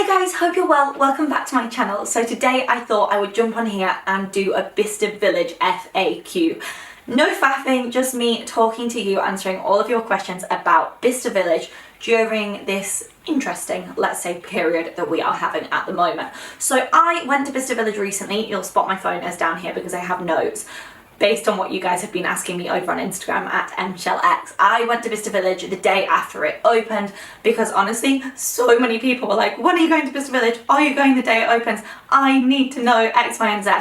Hi guys, hope you're well. Welcome back to my channel. So today I thought I would jump on here and do a Bicester Village FAQ. No faffing, just me talking to you, answering all of your questions about Bicester Village during this interesting, let's say, period that we are having at the moment. So I went to Bicester Village recently. You'll spot my phone as down here because I have notes based on what you guys have been asking me over on Instagram at emtalks. I went to Bicester Village the day after it opened because honestly, so many people were like, when are you going to Bicester Village? Are you going the day it opens? I need to know X, Y, and Z.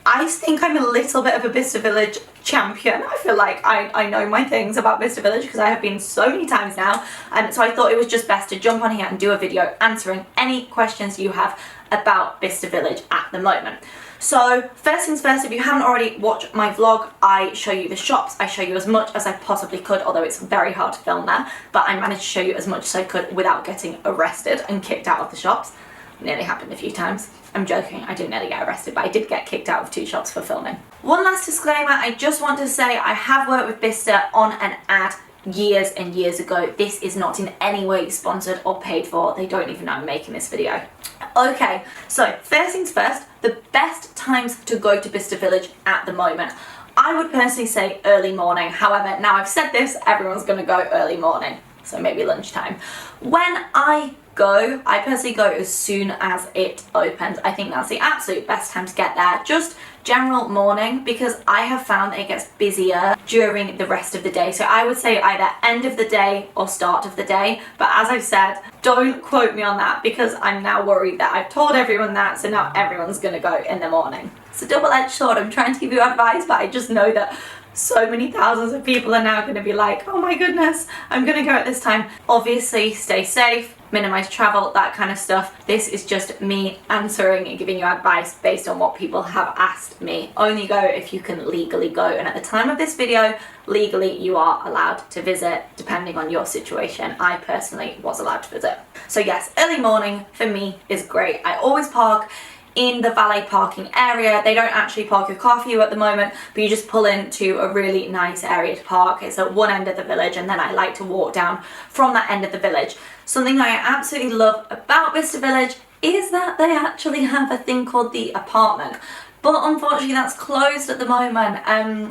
I think I'm a little bit of a Bicester Village champion. I feel like I know my things about Bicester Village because I have been so many times now. So I thought it was just best to jump on here and do a video answering any questions you have about Bicester Village at the moment. So first things first, if you haven't already watched my vlog, I show you the shops. I show you as much as I possibly could, although it's very hard to film there, but I managed to show you as much as I could without getting arrested and kicked out of the shops. Nearly happened a few times. I'm joking, I didn't nearly get arrested, but I did get kicked out of 2 shops for filming. One last disclaimer, I just want to say I have worked with Bicester on an ad years and years ago. This is not in any way sponsored or paid for. They don't even know I'm making this video. Okay, so first things first, the best times to go to Bicester Village at the moment. I would personally say early morning. However, now I've said this, everyone's gonna go early morning, so maybe lunchtime. When I go, I personally go as soon as it opens. I think that's the absolute best time to get there. Just general morning, because I have found that it gets busier during the rest of the day. So I would say either end of the day or start of the day. But as I've said, don't quote me on that because I'm now worried that I've told everyone that, so now everyone's gonna go in the morning. It's a double-edged sword. I'm trying to give you advice, but I just know that so many thousands of people are now going to be like, oh my goodness, I'm going to go at this time. Obviously, stay safe, minimize travel, that kind of stuff. This is just me answering and giving you advice based on what people have asked me. Only go if you can legally go. And at the time of this video, legally you are allowed to visit depending on your situation. I personally was allowed to visit. So yes, early morning for me is great. I always park in the valet parking area. They don't actually park your car for you at the moment, but you just pull into a really nice area to park. It's at one end of the village, and then I like to walk down from that end of the village. Something that I absolutely love about Bicester Village is that they actually have a thing called the apartment. But unfortunately that's closed at the moment.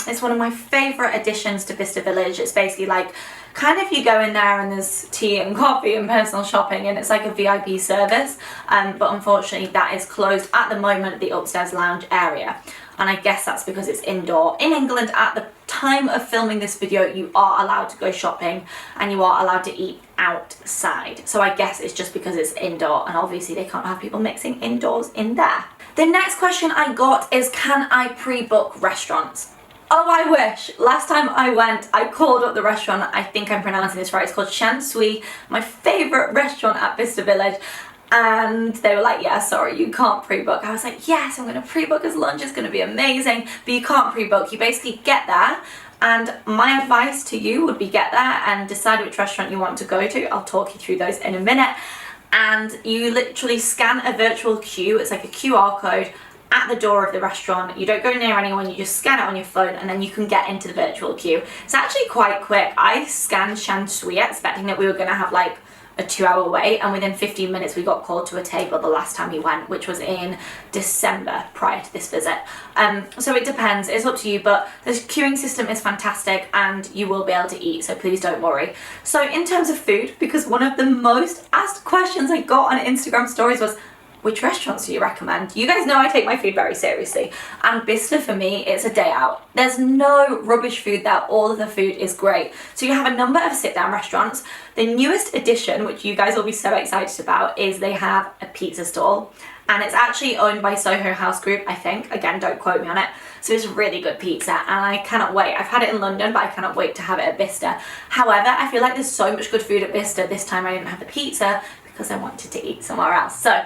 It's one of my favourite additions to Bicester Village. It's basically like, kind of you go in there and there's tea and coffee and personal shopping and it's like a VIP service. But unfortunately that is closed at the moment, the upstairs lounge area. And I guess that's because it's indoor. In England at the time of filming this video, you are allowed to go shopping and you are allowed to eat outside. So I guess it's just because it's indoor and obviously they can't have people mixing indoors in there. The next question I got is, can I pre-book restaurants? Oh, I wish. Last time I went, I called up the restaurant. I think I'm pronouncing this right. It's called Shan Sui, my favourite restaurant at Bicester Village. And they were like, yeah, sorry, you can't pre-book. I was like, yes, I'm going to pre-book as lunch. It's going to be amazing. But you can't pre-book. You basically get there. And my advice to you would be get there and decide which restaurant you want to go to. I'll talk you through those in a minute. And you literally scan a virtual queue. It's like a QR code at the door of the restaurant. You don't go near anyone, you just scan it on your phone and then you can get into the virtual queue. It's actually quite quick. I scanned Shan Sui expecting that we were going to have like a 2-hour wait, and within 15 minutes we got called to a table the last time we went, which was in December prior to this visit. So it depends, it's up to you, but the queuing system is fantastic and you will be able to eat, so please don't worry. So in terms of food, because one of the most asked questions I got on Instagram stories was, which restaurants do you recommend? You guys know I take my food very seriously, and Bicester for me, it's a day out. There's no rubbish food there, all of the food is great. So you have a number of sit-down restaurants. The newest addition, which you guys will be so excited about, is they have a pizza stall, and it's actually owned by Soho House Group, I think. Again, don't quote me on it. So it's really good pizza, and I cannot wait. I've had it in London, but I cannot wait to have it at Bicester. However, I feel like there's so much good food at Bicester. This time I didn't have the pizza because I wanted to eat somewhere else. So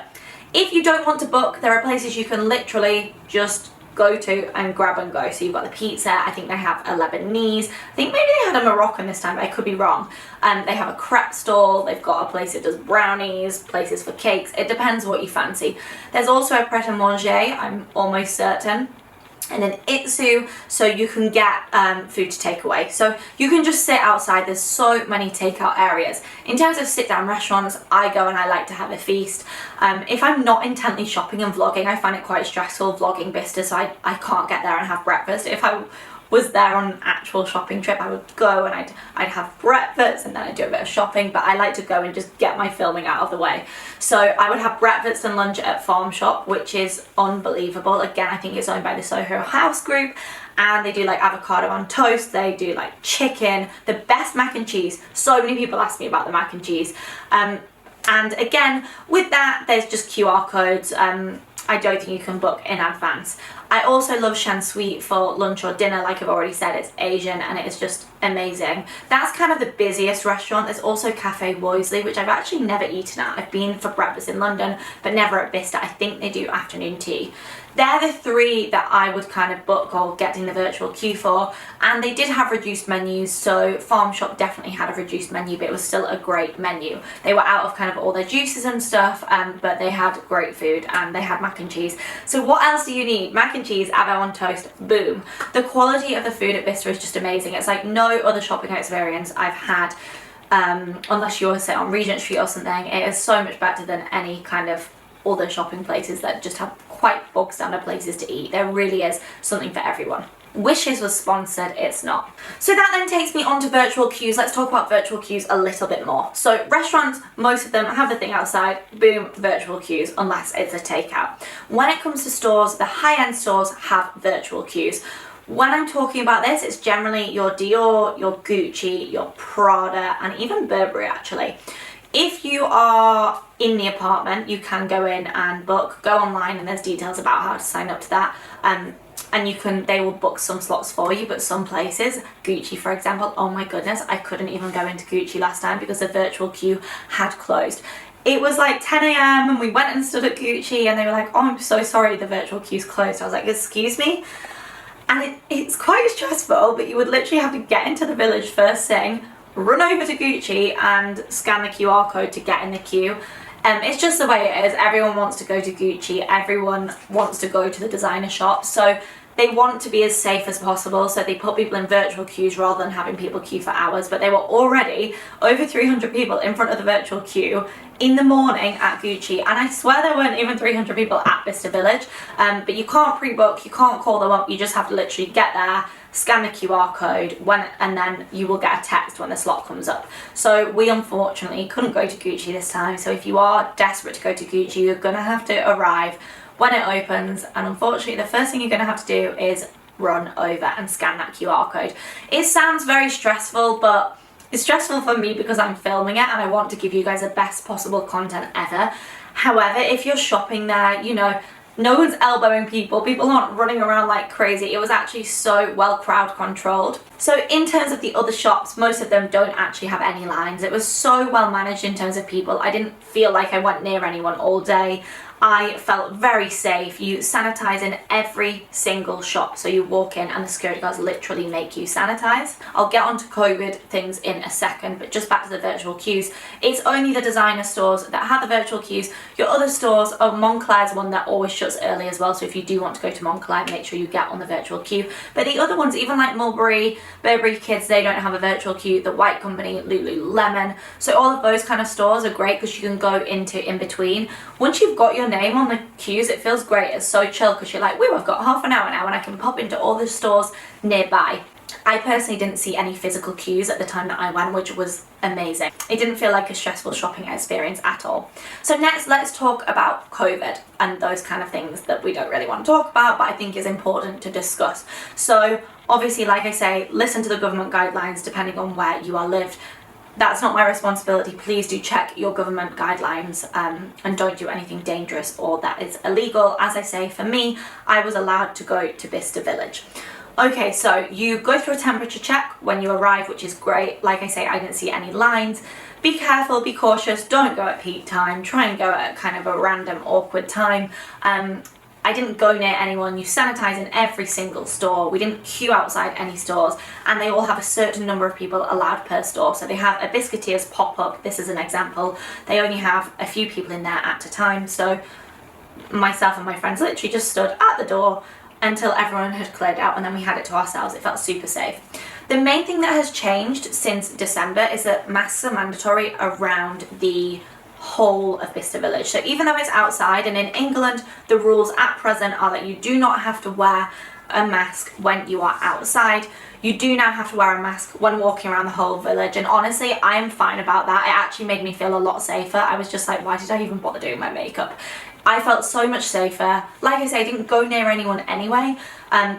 if you don't want to book, there are places you can literally just go to and grab and go. So you've got the pizza, I think they have a Lebanese, I think maybe they had a Moroccan this time, but I could be wrong. They have a crepe stall, they've got a place that does brownies, places for cakes, it depends what you fancy. There's also a pret-a-manger, I'm almost certain. and an itsu, so you can get food to take away. So you can just sit outside. There's so many takeout areas. In terms of sit down restaurants, I go and I like to have a feast. If I'm not intently shopping and vlogging, I find it quite stressful vlogging Bicester, so I can't get there and have breakfast. If I was there on an actual shopping trip, I would go and I'd have breakfast and then I'd do a bit of shopping, but I like to go and just get my filming out of the way. So I would have breakfast and lunch at Farm Shop, which is unbelievable. Again, I think it's owned by the Soho House Group, and they do like avocado on toast, they do like chicken, the best mac and cheese. So many people ask me about the mac and cheese. And again, with that, there's just QR codes. I don't think you can book in advance. I also love Shan Sweet for lunch or dinner. Like I've already said, it's Asian and it is just amazing. That's kind of the busiest restaurant. There's also Cafe Woisley, which I've actually never eaten at. I've been for breakfast in London, but never at Bicester. I think they do afternoon tea. They're the three that I would kind of book or get in the virtual queue for, and they did have reduced menus, so Farm Shop definitely had a reduced menu, but it was still a great menu. They were out of kind of all their juices and stuff, but they had great food and they had mac and cheese. So what else do you need? Mac and cheese, avo on toast, boom. The quality of the food at Bicester is just amazing. It's like no other shopping experience I've had, unless you're say on Regent Street or something. It is so much better than any kind of other shopping places that just have quite bog standard places to eat. There really is something for everyone. Wishes was sponsored, it's not. So that then takes me on to virtual queues. Let's talk about virtual queues a little bit more. So restaurants, most of them have the thing outside, boom, virtual queues, unless it's a takeout. When it comes to stores, the high-end stores have virtual queues. When I'm talking about this, it's generally your Dior, your Gucci, your Prada, and even Burberry actually. If you are in the apartment, you can go in and book, go online, and there's details about how to sign up to that. And you can, they will book some slots for you, but some places, Gucci for example, oh my goodness, I couldn't even go into Gucci last time because the virtual queue had closed. It was like 10 a.m. and we went and stood at Gucci and they were like, oh, I'm so sorry, the virtual queue's closed. I was like, excuse me? And it's quite stressful, but you would literally have to get into the village first thing, run over to Gucci and scan the QR code to get in the queue. It's just the way it is. Everyone wants to go to Gucci, everyone wants to go to the designer shop, so they want to be as safe as possible, so they put people in virtual queues rather than having people queue for hours. But they were already over 300 people in front of the virtual queue in the morning at Gucci, and I swear there weren't even 300 people at Bicester Village. But you can't pre-book, you can't call them up, you just have to literally get there, scan the QR code, and then you will get a text when the slot comes up. So we unfortunately couldn't go to Gucci this time, so if you are desperate to go to Gucci, you're gonna have to arrive when it opens, and unfortunately the first thing you're gonna have to do is run over and scan that QR code. It sounds very stressful, but it's stressful for me because I'm filming it and I want to give you guys the best possible content ever. However, if you're shopping there, you know, no one's elbowing people, people aren't running around like crazy. It was actually so well crowd controlled. So in terms of the other shops, most of them don't actually have any lines. It was so well managed in terms of people. I didn't feel like I went near anyone all day. I felt very safe. You sanitize in every single shop. So you walk in and the security guards literally make you sanitize. I'll get onto COVID things in a second, but just back to the virtual queues. It's only the designer stores that have the virtual queues. Your other stores, Moncler's one that always shuts early as well. So if you do want to go to Moncler, make sure you get on the virtual queue. But the other ones, even like Mulberry, Burberry Kids, they don't have a virtual queue. The White Company, Lululemon. So all of those kind of stores are great because you can go into in between. Once you've got your name on the queues, it feels great. It's so chill because you're like, woo, I've got half an hour now and I can pop into all the stores nearby. I personally didn't see any physical queues at the time that I went, which was amazing. It didn't feel like a stressful shopping experience at all. So next, let's talk about COVID and those kind of things that we don't really want to talk about, but I think is important to discuss. So obviously, like I say, listen to the government guidelines depending on where you are lived. That's not my responsibility. Please do check your government guidelines and don't do anything dangerous or that is illegal. As I say, for me, I was allowed to go to Bicester Village. Okay, so you go through a temperature check when you arrive, which is great. Like I say, I didn't see any lines. Be careful, be cautious, don't go at peak time. Try and go at kind of a random, awkward time. I didn't go near anyone. You sanitize in every single store. We didn't queue outside any stores, and they all have a certain number of people allowed per store. So they have a Biscuiteers pop-up. This is an example. They only have a few people in there at a time. So myself and my friends literally just stood at the door, until everyone had cleared out, and then we had it to ourselves. It felt super safe. The main thing that has changed since December is that masks are mandatory around the whole of Bicester Village. So even though it's outside, and in England the rules at present are that you do not have to wear a mask when you are outside, you do now have to wear a mask when walking around the whole village, and honestly I am fine about that. It actually made me feel a lot safer. I was just like, why did I even bother doing my makeup? I felt so much safer. Like I say, I didn't go near anyone anyway,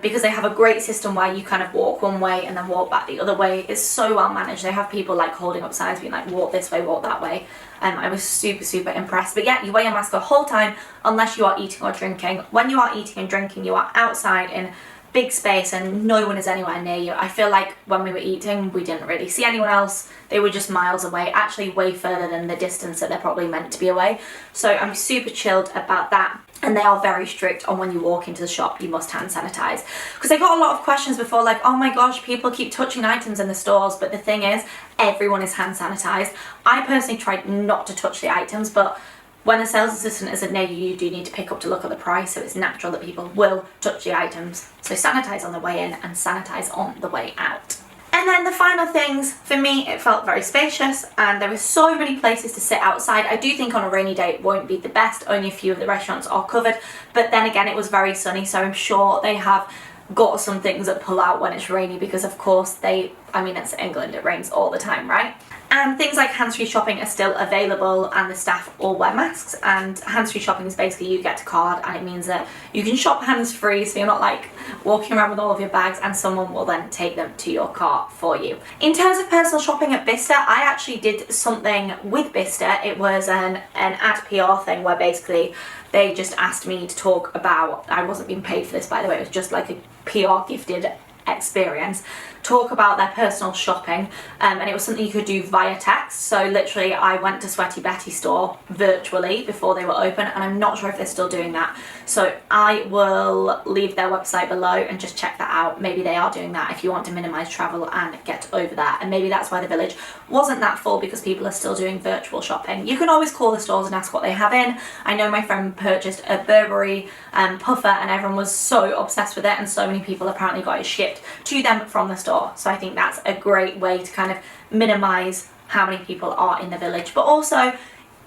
because they have a great system where you kind of walk one way and then walk back the other way. It's so well managed. They have people like holding up signs being like, walk this way, walk that way. I was super impressed. But yeah, you wear your mask the whole time unless you are eating or drinking. When you are eating and drinking, you are outside in big space and no one is anywhere near you. I feel like when we were eating, we didn't really see anyone else. They were just miles away, actually way further than the distance that they're probably meant to be away. So I'm super chilled about that. And they are very strict on when you walk into the shop, you must hand sanitize. Because I got a lot of questions before like, oh my gosh, people keep touching items in the stores. But the thing is, everyone is hand sanitized. I personally tried not to touch the items, but when a sales assistant isn't near you, you do need to pick up to look at the price, so it's natural that people will touch the items. So sanitize on the way in and sanitize on the way out. And then the final things, for me, it felt very spacious and there were so many places to sit outside. I do think on a rainy day it won't be the best, only a few of the restaurants are covered, but then again it was very sunny, so I'm sure they have got some things that pull out when it's rainy, because of course it's England, it rains all the time, right? And things like hands-free shopping are still available and the staff all wear masks, and hands-free shopping is basically you get a card and it means that you can shop hands-free, so you're not like walking around with all of your bags and someone will then take them to your cart for you. In terms of personal shopping at Bicester, I actually did something with Bicester. It was an ad PR thing where basically they just asked me to talk about, I wasn't being paid for this by the way, it was just like a PR gifted experience, talk about their personal shopping, and it was something you could do via text. So literally I went to Sweaty Betty's store virtually before they were open, and I'm not sure if they're still doing that, so I will leave their website below and just check that out. Maybe they are doing that if you want to minimize travel and get over there, and maybe that's why the village wasn't that full, because people are still doing virtual shopping. You can always call the stores and ask what they have in. I know my friend purchased a Burberry puffer and everyone was so obsessed with it, and so many people apparently got it shipped to them from the store. So I think that's a great way to kind of minimize how many people are in the village. But also,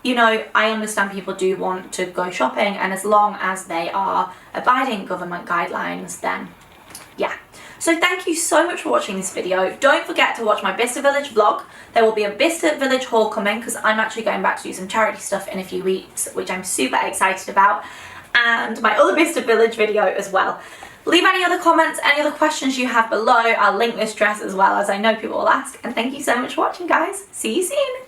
you know, I understand people do want to go shopping, and as long as they are abiding government guidelines, then yeah. So thank you so much for watching this video. Don't forget to watch my Bicester Village vlog. There will be a Bicester Village haul coming because I'm actually going back to do some charity stuff in a few weeks, which I'm super excited about, and my other Bicester Village video as well. Leave any other comments, any other questions you have below. I'll link this dress as well, as I know people will ask. And thank you so much for watching, guys. See you soon.